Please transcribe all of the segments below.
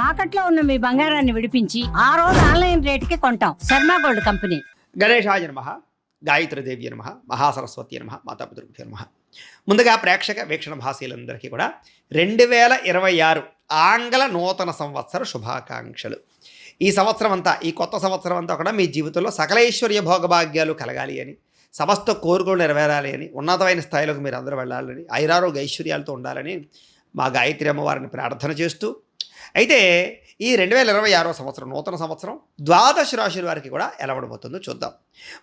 తాకట్లో ఉన్న మీ బంగారాన్ని విడిపించి ఆ రోజు ఆన్లైన్ రేటుకి కొంటాం. Sharma gold company. గణేశాయ నమః, గాయత్రీదేవి నమః, మహాసరస్వతి నమః, మాతాపితృభ్యో నమః. ముందుగా ప్రేక్షక వీక్షణ భాషలందరికీ కూడా 2026 ఆంగ్ల నూతన సంవత్సర శుభాకాంక్షలు. ఈ సంవత్సరం అంతా, ఈ కొత్త సంవత్సరం అంతా కూడా మీ జీవితంలో సకలైశ్వర్య భోగభాగ్యాలు కలగాలి అని, సమస్త కోరికలు నెరవేరాలి అని, ఉన్నతమైన స్థాయిలోకి మీరు అందరూ వెళ్ళాలని, ఐరారోగ్య ఐశ్వర్యాలతో ఉండాలని మా గాయత్రి అమ్మవారిని ప్రార్థన చేస్తూ, అయితే ఈ 2026 సంవత్సరం నూతన సంవత్సరం ద్వాదశ రాశుల వారికి కూడా ఎలా ఉండబోతుందో చూద్దాం.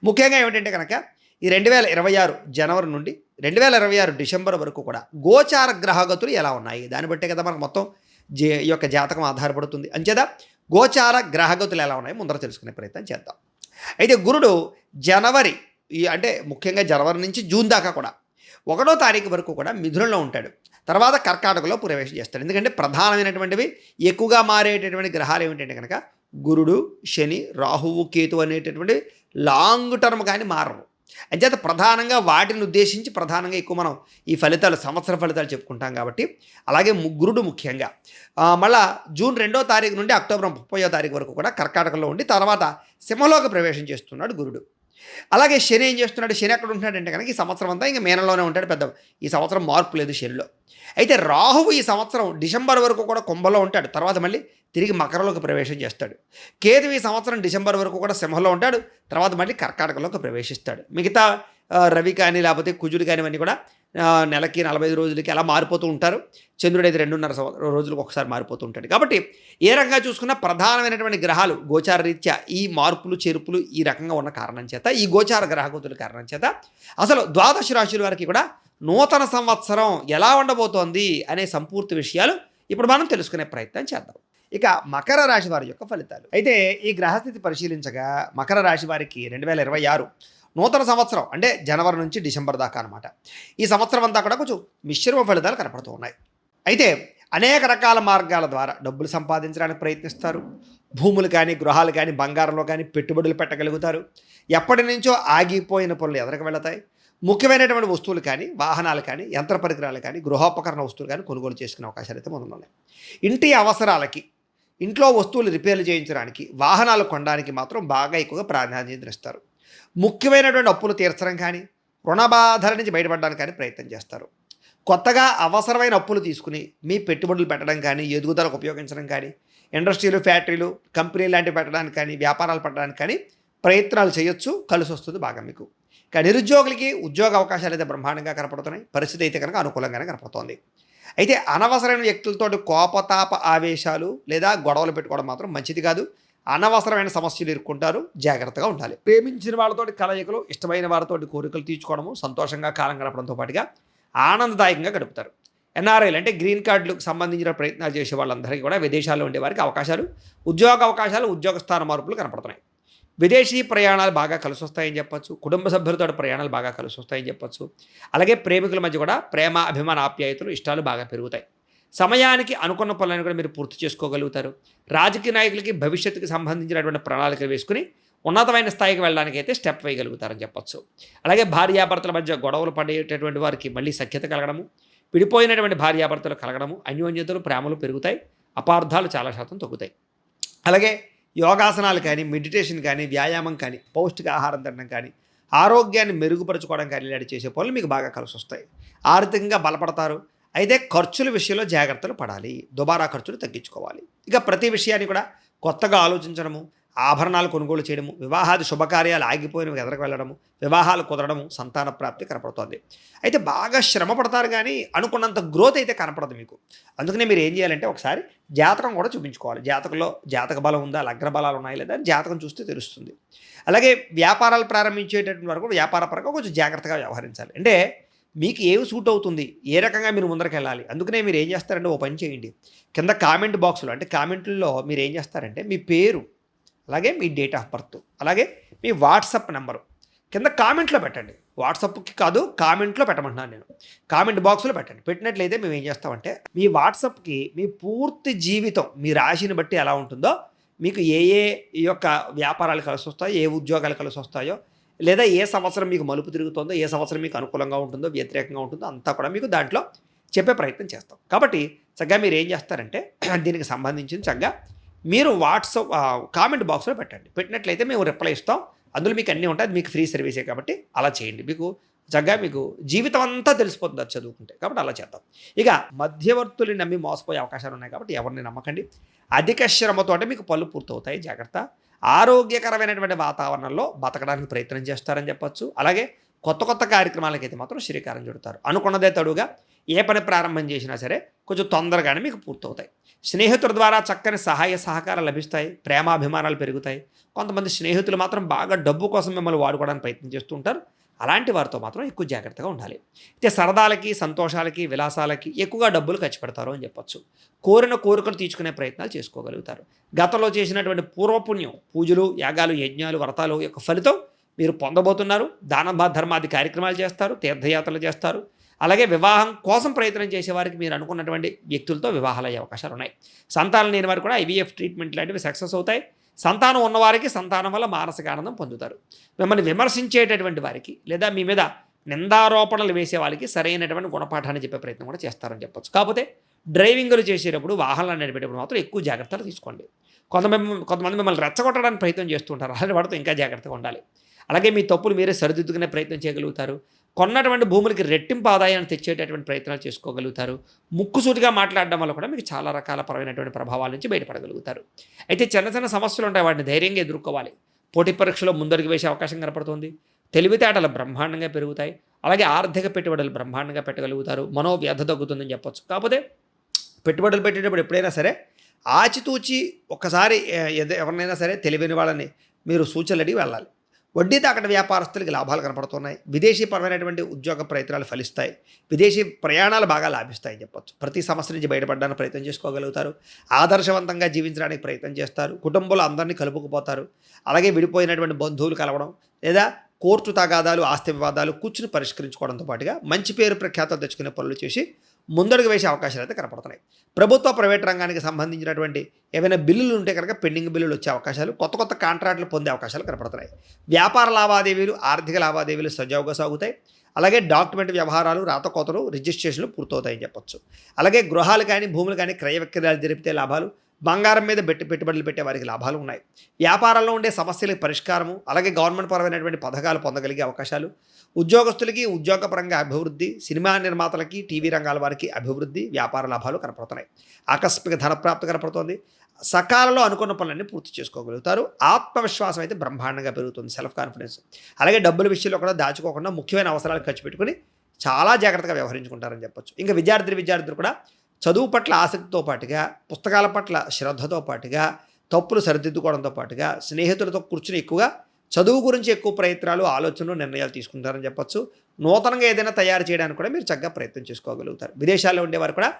ముఖ్యంగా ఏమిటంటే కనుక ఈ 2026 జనవరి నుండి 2026 డిసెంబర్ వరకు కూడా గోచార గ్రహగతులు ఎలా ఉన్నాయి, దాన్ని బట్టే కదా మనకు మొత్తం ఈ యొక్క జాతకం ఆధారపడుతుంది. అంచేత గోచార గ్రహగతులు ఎలా ఉన్నాయి ముందర తెలుసుకునే ప్రయత్నం చేద్దాం. అయితే గురుడు జనవరి అంటే ముఖ్యంగా జనవరి నుంచి జూన్ దాకా కూడా 1వ తారీఖు వరకు కూడా మిథునంలో ఉంటాడు. తర్వాత కర్కాటకలో ప్రవేశం చేస్తాడు. ఎందుకంటే ప్రధానమైనటువంటివి ఎక్కువగా మారేటటువంటి గ్రహాలు ఏమిటంటే కనుక గురుడు, శని, రాహువు, కేతు అనేటటువంటి లాంగ్ టర్మ్ కానీ మారవు. అంచేత ప్రధానంగా వాటిని ఉద్దేశించి ప్రధానంగా ఎక్కువ మనం ఈ ఫలితాలు, సంవత్సర ఫలితాలు చెప్పుకుంటాం కాబట్టి, అలాగే గురుడు ముఖ్యంగా మళ్ళా జూన్ 2వ తారీఖు నుండి అక్టోబర్ 30వ తారీఖు వరకు కూడా కర్కాటకలో ఉండి తర్వాత సింహంలోకి ప్రవేశం చేస్తున్నాడు గురుడు. అలాగే శని ఏం చేస్తున్నాడు, శని ఎక్కడ ఉంటున్నాడంటే కనుక ఈ సంవత్సరం అంతా ఇంకా మీనంలోనే ఉంటాడు. పెద్ద ఈ సంవత్సరం మార్పు లేదు శనిలో. అయితే రాహువు ఈ సంవత్సరం డిసెంబర్ వరకు కూడా కుంభంలో ఉంటాడు, తర్వాత మళ్ళీ తిరిగి మకరంలోకి ప్రవేశం చేస్తాడు. కేతు ఈ సంవత్సరం డిసెంబర్ వరకు కూడా సింహంలో ఉంటాడు, తర్వాత మళ్ళీ కర్కాటకలోకి ప్రవేశిస్తాడు. మిగతా రవి కానీ లేకపోతే కుజుడు కానివన్నీ కూడా నెలకి 45 రోజులకి అలా మారిపోతూ ఉంటారు. చంద్రుడు అయితే 2.5 రోజులకు ఒకసారి మారిపోతూ ఉంటాడు. కాబట్టి ఏ రకంగా చూసుకున్నా ప్రధానమైనటువంటి గ్రహాలు గోచార రీత్యా ఈ మార్పులు చేర్పులు ఈ రకంగా ఉన్న కారణం చేత, ఈ గోచార గ్రహగతుల కారణం చేత అసలు ద్వాదశ రాశుల వారికి కూడా నూతన సంవత్సరం ఎలా ఉండబోతోంది అనే సంపూర్తి విషయాలు ఇప్పుడు మనం తెలుసుకునే ప్రయత్నం చేద్దాం. ఇక మకర రాశి వారి యొక్క ఫలితాలు. అయితే ఈ గ్రహస్థితి పరిశీలించగా మకర రాశి వారికి 2026 నూతన సంవత్సరం అంటే జనవరి నుంచి డిసెంబర్ దాకా అనమాట. ఈ సంవత్సరం అంతా కూడా కొంచెం మిశ్రమ ఫలితాలు కనపడుతూ ఉన్నాయి. అయితే అనేక రకాల మార్గాల ద్వారా డబ్బులు సంపాదించడానికి ప్రయత్నిస్తారు. భూములు కానీ, గృహాలు కానీ, బంగారంలో కానీ పెట్టుబడులు పెట్టగలుగుతారు. ఎప్పటి నుంచో ఆగిపోయిన పనులు ఎదరికి వెళతాయి. ముఖ్యమైనటువంటి వస్తువులు కానీ, వాహనాలు కానీ, యంత్ర పరికరాలు కానీ, గృహోపకరణ వస్తువులు కానీ కొనుగోలు చేసుకునే అవకాశాలు అయితే ఉన్నాయి. ఇంటి అవసరాలకి, ఇంట్లో వస్తువులు రిపేర్లు చేయించడానికి, వాహనాలు కొనడానికి మాత్రం బాగా ఎక్కువగా ప్రాధాన్యత ఇస్తారు. ముఖ్యమైనటువంటి అప్పులు తీర్చడం కానీ, రుణబాధల నుంచి బయటపడడానికి కానీ ప్రయత్నం చేస్తారు. కొత్తగా అవసరమైన అప్పులు తీసుకుని మీ పెట్టుబడులు పెట్టడం కానీ, ఎదుగుదలకు ఉపయోగించడం కానీ, ఇండస్ట్రీలు, ఫ్యాక్టరీలు, కంపెనీలు లాంటివి పెట్టడానికి కానీ, వ్యాపారాలు పెట్టడానికి కానీ ప్రయత్నాలు చేయొచ్చు. కలిసి వస్తుంది బాగా మీకు. కానీ నిరుద్యోగులకి ఉద్యోగ అవకాశాలు అయితే బ్రహ్మాండంగా కనపడుతున్నాయి. పరిస్థితి అయితే కనుక అనుకూలంగానే కనపడుతోంది. అయితే అనవసరమైన వ్యక్తులతోటి కోపతాప ఆవేశాలు లేదా గొడవలు పెట్టుకోవడం మాత్రం మంచిది కాదు. అనవసరమైన సమస్యలు ఎదుర్కొంటారు, జాగ్రత్తగా ఉండాలి. ప్రేమించిన వాళ్ళతోటి కలయికలు, ఇష్టమైన వారితోటి కోరికలు తీర్చుకోవడము, సంతోషంగా కాలం గడపడంతో పాటుగా ఆనందదాయకంగా గడుపుతారు. ఎన్ఆర్ఐలు అంటే గ్రీన్ కార్డులకు సంబంధించిన ప్రయత్నాలు చేసే వాళ్ళందరికీ కూడా విదేశాల్లో ఉండే వారికి అవకాశాలు, ఉద్యోగ అవకాశాలు, ఉద్యోగ స్థాన మార్పులు కనపడుతున్నాయి. విదేశీ ప్రయాణాలు బాగా కలిసి వస్తాయని చెప్పొచ్చు. కుటుంబ సభ్యులతో ప్రయాణాలు బాగా కలిసి వస్తాయని చెప్పొచ్చు. అలాగే ప్రేమికుల మధ్య కూడా ప్రేమ, అభిమాన, ఆప్యాయతలు, ఇష్టాలు బాగా పెరుగుతాయి. సమయానికి అనుకున్న పనులను కూడా మీరు పూర్తి చేసుకోగలుగుతారు. రాజకీయ నాయకులకి భవిష్యత్తుకు సంబంధించినటువంటి ప్రణాళికలు వేసుకుని ఉన్నతమైన స్థాయికి వెళ్ళడానికి అయితే స్టెప్ వేయగలుగుతారని చెప్పొచ్చు. అలాగే భార్యాభర్తల మధ్య గొడవలు పడేటటువంటి వారికి మళ్ళీ సఖ్యత కలగడము, విడిపోయినటువంటి భార్యాభర్తలు కలగడము, అన్యోన్యతలు, ప్రేమలు పెరుగుతాయి. అపార్థాలు చాలా శాతం తగ్గుతాయి. అలాగే యోగాసనాలు కానీ, మెడిటేషన్ కానీ, వ్యాయామం కానీ, పౌష్టిక ఆహారం తినడం కానీ, ఆరోగ్యాన్ని మెరుగుపరుచుకోవడం కానీ ఇలాంటి చేసే పనులు మీకు బాగా కలిసి వస్తాయి. ఆర్థికంగా బలపడతారు. అయితే ఖర్చుల విషయంలో జాగ్రత్తలు పడాలి. దుబారా ఖర్చులు తగ్గించుకోవాలి. ఇక ప్రతి విషయాన్ని కూడా కొత్తగా ఆలోచించడము, ఆభరణాలు కొనుగోలు చేయడము, వివాహాది శుభకార్యాలు ఆగిపోయినవి ఎదరకు వెళ్ళడము, వివాహాలు కుదరడము, సంతాన ప్రాప్తి కనపడుతుంది. అయితే బాగా శ్రమ పడతారు కానీ అనుకున్నంత గ్రోత్ అయితే కనపడదు మీకు. అందుకనే మీరు ఏం చేయాలంటే ఒకసారి జాతకం కూడా చూపించుకోవాలి. జాతకంలో జాతక బలం ఉందా, లగ్న బలాలు ఉన్నాయి లేదా అని జాతకం చూస్తే తెలుస్తుంది. అలాగే వ్యాపారాలు ప్రారంభించేటటువంటి వరకు వ్యాపార పరంగా కొంచెం జాగ్రత్తగా వ్యవహరించాలి. అంటే మీకు ఏవి సూట్ అవుతుంది, ఏ రకంగా మీరు ముందరికి వెళ్ళాలి. అందుకనే మీరు ఏం చేస్తారంటే ఓ పని చేయండి. కింద కామెంట్ బాక్స్లో అంటే కామెంట్లో మీరు ఏం చేస్తారంటే మీ పేరు, అలాగే మీ డేట్ ఆఫ్ బర్త్, అలాగే మీ వాట్సాప్ నెంబరు కింద కామెంట్లో పెట్టండి. వాట్సాప్కి కాదు, కామెంట్లో పెట్టమంటున్నాను నేను. కామెంట్ బాక్స్లో పెట్టండి. పెట్టినట్లయితే మేము ఏం చేస్తామంటే మీ వాట్సాప్కి మీ పూర్తి జీవితం, మీ రాశిని బట్టి ఎలా ఉంటుందో, మీకు ఏ ఈ యొక్క వ్యాపారాలు కలిసి వస్తాయో, ఏ ఉద్యోగాలు కలిసి వస్తాయో, లేదా ఏ సంవత్సరం మీకు మలుపు తిరుగుతుందో, ఏ సంవత్సరం మీకు అనుకూలంగా ఉంటుందో, వ్యతిరేకంగా ఉంటుందో అంతా కూడా మీకు దాంట్లో చెప్పే ప్రయత్నం చేస్తాం. కాబట్టి చక్కగా మీరు ఏం చేస్తారంటే దీనికి సంబంధించిన చక్కగా మీరు వాట్సాప్ కామెంట్ బాక్స్లో పెట్టండి. పెట్టినట్లయితే మేము రిప్లై ఇస్తాం. అందులో మీకు అన్నీ ఉంటాయి. అది మీకు ఫ్రీ సర్వీసే కాబట్టి అలా చేయండి. మీకు చక్కగా మీకు జీవితం అంతా తెలిసిపోతుంది అది చదువుకుంటే. కాబట్టి అలా చేద్దాం. ఇక మధ్యవర్తులు నమ్మి మోసపోయే అవకాశాలు ఉన్నాయి కాబట్టి ఎవరిని నమ్మకండి. అధిక శ్రమతో మీకు పనులు పూర్తవుతాయి, జాగ్రత్త. ఆరోగ్యకరమైనటువంటి వాతావరణంలో బతకడానికి ప్రయత్నం చేస్తారని చెప్పొచ్చు. అలాగే కొత్త కొత్త కార్యక్రమాలకైతే మాత్రం శ్రీకారం చుడతారు. అనుకున్నదే తడుగా ఏ పని ప్రారంభం చేసినా సరే కొంచెం తొందరగానే మీకు పూర్తవుతాయి. స్నేహితుల ద్వారా చక్కని సహాయ సహకారాలు లభిస్తాయి, ప్రేమాభిమానాలు పెరుగుతాయి. కొంతమంది స్నేహితులు మాత్రం బాగా డబ్బు కోసం మిమ్మల్ని వాడుకోవడానికి ప్రయత్నం చేస్తూ ఉంటారు. అలాంటి వారితో మాత్రం ఎక్కువ జాగ్రత్తగా ఉండాలి. అయితే సరదాలకి, సంతోషాలకి, విలాసాలకి ఎక్కువగా డబ్బులు ఖర్చు పెడతారు అని చెప్పొచ్చు. కోరిన కోరికలు తీర్చుకునే ప్రయత్నాలు చేసుకోగలుగుతారు. గతంలో చేసినటువంటి పూర్వపుణ్యం, పూజలు, యాగాలు, యజ్ఞాలు, వ్రతాలు యొక్క ఫలితం మీరు పొందబోతున్నారు. దాన ధర్మాది కార్యక్రమాలు చేస్తారు, తీర్థయాత్రలు చేస్తారు. అలాగే వివాహం కోసం ప్రయత్నం చేసేవారికి మీరు అనుకున్నటువంటి వ్యక్తులతో వివాహాలు అయ్యే అవకాశాలు ఉన్నాయి. సంతానం లేని వారు కూడా IVF ట్రీట్మెంట్ లాంటివి సక్సెస్ అవుతాయి. సంతానం ఉన్నవారికి సంతానం వల్ల మానసిక ఆనందం పొందుతారు. మిమ్మల్ని విమర్శించేటటువంటి వారికి లేదా మీ మీద నిందారోపణలు వేసే వాళ్ళకి సరైనటువంటి గుణపాఠాన్ని చెప్పే ప్రయత్నం కూడా చేస్తారని చెప్పొచ్చు. కాకపోతే డ్రైవింగ్లు చేసేటప్పుడు, వాహనాలు నడిపేటప్పుడు మాత్రం ఎక్కువ జాగ్రత్తలు తీసుకోండి. కొంతమంది మిమ్మల్ని రెచ్చగొట్టడానికి ప్రయత్నం చేస్తుంటారు. అలాంటి వాటితో ఇంకా జాగ్రత్తగా ఉండాలి. అలాగే మీ తప్పులు మీరే సరిదిద్దుకునే ప్రయత్నం చేయగలుగుతారు. కొన్నటువంటి భూములకి రెట్టింపు ఆదాయాన్ని తెచ్చేటటువంటి ప్రయత్నాలు చేసుకోగలుగుతారు. ముక్కుసూటిగా మాట్లాడడం వల్ల కూడా మీకు చాలా రకాల పరమైనటువంటి ప్రభావాల నుంచి బయటపడగలుగుతారు. అయితే చిన్న చిన్న సమస్యలు ఉంటాయి, వాటిని ధైర్యంగా ఎదుర్కోవాలి. పోటీ పరీక్షలో ముందడుగు వేసే అవకాశం కనపడుతుంది. తెలివితేటలు బ్రహ్మాండంగా పెరుగుతాయి. అలాగే ఆర్థిక పెట్టుబడులు బ్రహ్మాండంగా పెట్టగలుగుతారు. మనోవ్యధ తగ్గుతుందని చెప్పొచ్చు. కాకపోతే పెట్టుబడులు పెట్టేటప్పుడు ఎప్పుడైనా సరే ఆచితూచి ఒక్కసారి ఎవరినైనా సరే తెలివైన వాళ్ళని మీరు సూచనలు అడిగి వెళ్ళాలి. వడ్డీ తాకట వ్యాపారస్తులకి లాభాలు కనపడుతున్నాయి. విదేశీ పరమైనటువంటి ఉద్యోగ ప్రయత్నాలు ఫలిస్తాయి. విదేశీ ప్రయాణాలు బాగా లాభిస్తాయని చెప్పొచ్చు. ప్రతి సమస్య నుంచి బయటపడడానికి ప్రయత్నం చేసుకోగలుగుతారు. ఆదర్శవంతంగా జీవించడానికి ప్రయత్నం చేస్తారు. కుటుంబంలో అందరినీ కలుపుకుపోతారు. అలాగే విడిపోయినటువంటి బంధువులు కలవడం లేదా కోర్టు తగాదాలు, ఆస్తి వివాదాలు కూర్చుని పరిష్కరించుకోవడంతో పాటుగా మంచి పేరు ప్రఖ్యాతలు తెచ్చుకునే పనులు చేసి ముందడుగు వేసే అవకాశాలు అయితే కనపడుతున్నాయి. ప్రభుత్వ, ప్రైవేట్ రంగానికి సంబంధించినటువంటి ఏవైనా బిల్లులు ఉంటే కనుక పెండింగ్ బిల్లులు వచ్చే అవకాశాలు, కొత్త కొత్త కాంట్రాక్టులు పొందే అవకాశాలు కనపడుతున్నాయి. వ్యాపార లావాదేవీలు, ఆర్థిక లావాదేవీలు సజావుగా సాగుతాయి. అలాగే డాక్యుమెంట్ వ్యవహారాలు, రాతకోతలు, రిజిస్ట్రేషన్లు పూర్తవుతాయని చెప్పొచ్చు. అలాగే గృహాలు కానీ, భూములు కానీ క్రయ విక్రయాలు జరిపితే లాభాలు, బంగారం మీద పెట్టుబడులు పెట్టే వారికి లాభాలు ఉన్నాయి. వ్యాపారంలో ఉండే సమస్యలకు పరిష్కారము, అలాగే గవర్నమెంట్ పరమైనటువంటి పథకాలు పొందగలిగే అవకాశాలు, ఉద్యోగస్తులకి ఉద్యోగపరంగా అభివృద్ధి, సినిమా నిర్మాతలకి, టీవీ రంగాల వారికి అభివృద్ధి, వ్యాపార లాభాలు కనపడుతున్నాయి. ఆకస్మిక ధనప్రాప్తి కనపడుతోంది. సకాలంలో అనుకున్న పనులన్నీ పూర్తి చేసుకోగలుగుతారు. ఆత్మవిశ్వాసం అయితే బ్రహ్మాండంగా పెరుగుతుంది, సెల్ఫ్ కాన్ఫిడెన్స్. అలాగే డబ్బుల విషయంలో కూడా దాచుకోకుండా ముఖ్యమైన అవసరాలు ఖర్చు పెట్టుకుని చాలా జాగ్రత్తగా వ్యవహరించుకుంటారని చెప్పొచ్చు. ఇంకా విద్యార్థులు కూడా చదువు పట్ల ఆసక్తితో పాటుగా, పుస్తకాల పట్ల శ్రద్ధతో పాటుగా, తప్పులు సరిదిద్దుకోవడంతో పాటుగా స్నేహితులతో కూర్చుని ఎక్కువగా చదువు గురించి ఎక్కువ ప్రయత్నాలు, ఆలోచనలు, నిర్ణయాలు తీసుకుంటారని చెప్పొచ్చు. నూతనంగా ఏదైనా తయారు చేయడానికి కూడా మీరు చక్కగా ప్రయత్నం చేసుకోగలుగుతారు. విదేశాల్లో ఉండేవారు కూడా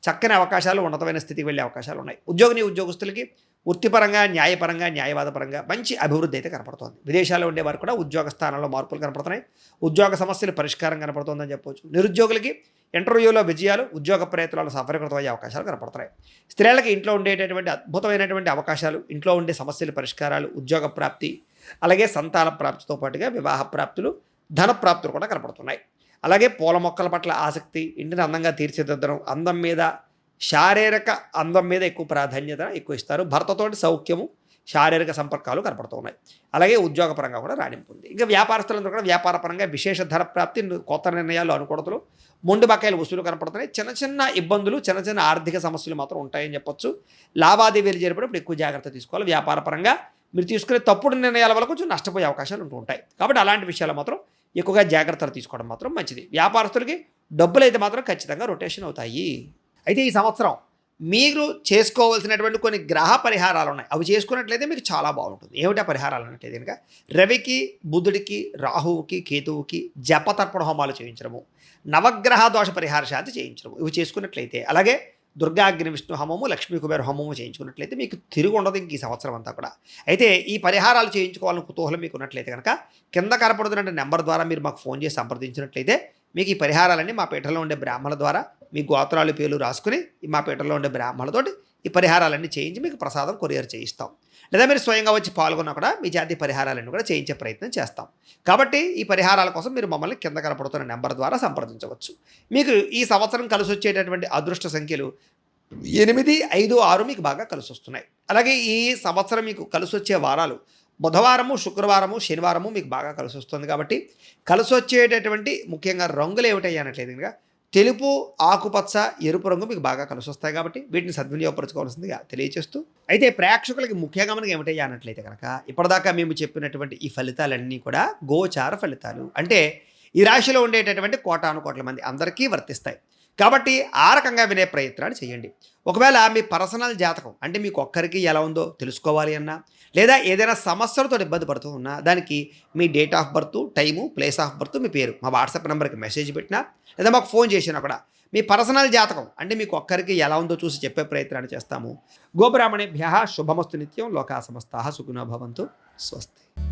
చక్కని అవకాశాలు, ఉన్నతమైన స్థితికి వెళ్ళే అవకాశాలు ఉన్నాయి. ఉద్యోగస్తులకి వృత్తిపరంగా, న్యాయపరంగా, న్యాయవాదపరంగా మంచి అభివృద్ధి అయితే కనపడుతోంది. విదేశాల్లో ఉండేవారు కూడా ఉద్యోగ స్థానంలో మార్పులు కనపడుతున్నాయి. ఉద్యోగ సమస్యలు పరిష్కారం కనపడుతోందని చెప్పవచ్చు. నిరుద్యోగులకి ఇంటర్వ్యూలో విజయాలు, ఉద్యోగ ప్రయత్నాలు సఫలీకృతం అయ్యే అవకాశాలు కనపడుతున్నాయి. స్త్రీలకి ఇంట్లో ఉండేటటువంటి అద్భుతమైనటువంటి అవకాశాలు, ఇంట్లో ఉండే సమస్యల పరిష్కారాలు, ఉద్యోగ ప్రాప్తి, అలాగే సంతాన ప్రాప్తితో పాటుగా వివాహ ప్రాప్తులు, ధన ప్రాప్తులు కూడా కనపడుతున్నాయి. అలాగే పూల మొక్కల పట్ల ఆసక్తి, ఇంటిని అందంగా తీర్చిదిద్దడం, అందం మీద, శారీరక అందం మీద ఎక్కువ ప్రాధాన్యత ఎక్కువ ఇస్తారు. భర్తతోటి సౌఖ్యము, శారీరక సంపర్కాలు కనపడుతూ ఉన్నాయి. అలాగే ఉద్యోగపరంగా కూడా రాణింపు ఉంది. ఇంకా వ్యాపారస్తులందరూ కూడా వ్యాపారపరంగా విశేష ధర ప్రాప్తి, కొత్త నిర్ణయాలు, అనుకూలతలు, మొండి బకాయిల వసూలు కనపడుతున్నాయి. చిన్న చిన్న ఇబ్బందులు, చిన్న చిన్న ఆర్థిక సమస్యలు మాత్రం ఉంటాయని చెప్పొచ్చు. లావాదేవీలు జరిపేటప్పుడు ఎక్కువ జాగ్రత్త తీసుకోవాలి. వ్యాపారపరంగా మీరు తీసుకునే తప్పుడు నిర్ణయాల వల్ల కొంచెం నష్టపోయే అవకాశాలు ఉంటూ ఉంటాయి. కాబట్టి అలాంటి విషయాలు మాత్రం ఎక్కువగా జాగ్రత్తలు తీసుకోవడం మాత్రం మంచిది. వ్యాపారస్తులకి డబ్బులు అయితే మాత్రం ఖచ్చితంగా రొటేషన్ అవుతాయి. అయితే ఈ సంవత్సరం మీరు చేసుకోవాల్సినటువంటి కొన్ని గ్రహ పరిహారాలు ఉన్నాయి. అవి చేసుకున్నట్లయితే మీకు చాలా బాగుంటుంది. ఏమిటా పరిహారాలు అంటే కనుక రవికి, బుధుడికి, రాహువుకి, కేతువుకి జపతర్పణ హోమాలు చేయించడము, నవగ్రహ దోష పరిహార శాంతి చేయించడము, ఇవి చేసుకున్నట్లయితే, అలాగే దుర్గాగ్ని విష్ణు హోమము, లక్ష్మీ కుబేర హోమము చేయించుకున్నట్లయితే మీకు తిరుగు ఉండదు ఇంక ఈ సంవత్సరం అంతా కూడా. అయితే ఈ పరిహారాలు చేయించుకోవాలని కుతూహలం మీకు ఉన్నట్లయితే కనుక కింద కనపడుతున్న నెంబర్ ద్వారా మీరు మాకు ఫోన్ చేసి సంప్రదించినట్లయితే మీకు ఈ పరిహారాలన్నీ మా పీఠంలో ఉండే బ్రాహ్మణుల ద్వారా మీ గోత్రాలు, పేర్లు రాసుకుని మా పీఠంలో ఉండే బ్రాహ్మణులతోటి ఈ పరిహారాలన్నీ చేయించి మీకు ప్రసాదం కొరియర్ చేయిస్తాం. లేదా మీరు స్వయంగా వచ్చి పాల్గొన్నా కూడా మీ జాతి పరిహారాలన్నీ కూడా చేయించే ప్రయత్నం చేస్తాం. కాబట్టి ఈ పరిహారాల కోసం మీరు మమ్మల్ని కింద కనపడుతున్న నెంబర్ ద్వారా సంప్రదించవచ్చు. మీకు ఈ సంవత్సరం కలిసి వచ్చేటటువంటి అదృష్ట సంఖ్యలు 8, 5, 6 మీకు బాగా కలిసి వస్తున్నాయి. అలాగే ఈ సంవత్సరం మీకు కలిసి వచ్చే వారాలు బుధవారము, శుక్రవారము, శనివారము మీకు బాగా కలిసి వస్తుంది. కాబట్టి కలిసి వచ్చేటటువంటి ముఖ్యంగా రంగులు ఏమిటయ్యా అన్నట్లేదు కనుక తెలుపు, ఆకుపచ్చ, ఎరుపు రంగు మీకు బాగా కలిసి వస్తాయి. కాబట్టి వీటిని సద్వినియోగపరచుకోవాల్సిందిగా తెలియజేస్తూ, అయితే ప్రేక్షకులకి ముఖ్యంగా మనకి ఏమిటయ్యా అన్నట్లయితే కనుక ఇప్పటిదాకా మేము చెప్పినటువంటి ఈ ఫలితాలన్నీ కూడా గోచార ఫలితాలు. అంటే ఈ రాశిలో ఉండేటటువంటి కోటాను కోట్ల మంది అందరికీ వర్తిస్తాయి. కాబట్టి ఆ రకంగా వినే ప్రయత్నాలు చేయండి. ఒకవేళ మీ పర్సనల్ జాతకం అంటే మీకు ఒక్కరికి ఎలా ఉందో తెలుసుకోవాలి అన్నా, లేదా ఏదైనా సమస్యలతో ఇబ్బంది పడుతూ ఉన్నా దానికి మీ date of birth, time, place of birth, మీ పేరు మా వాట్సాప్ నెంబర్కి మెసేజ్ పెట్టినా లేదా మాకు ఫోన్ చేసినా కూడా మీ పర్సనల్ జాతకం అంటే మీకు ఒక్కరికి ఎలా ఉందో చూసి చెప్పే ప్రయత్నాన్ని చేస్తాము. గోబ్రాహ్మణేభ్యః శుభమస్తు నిత్యం. లోకా సమస్తాః సుఖినో భవంతు. స్వస్తి.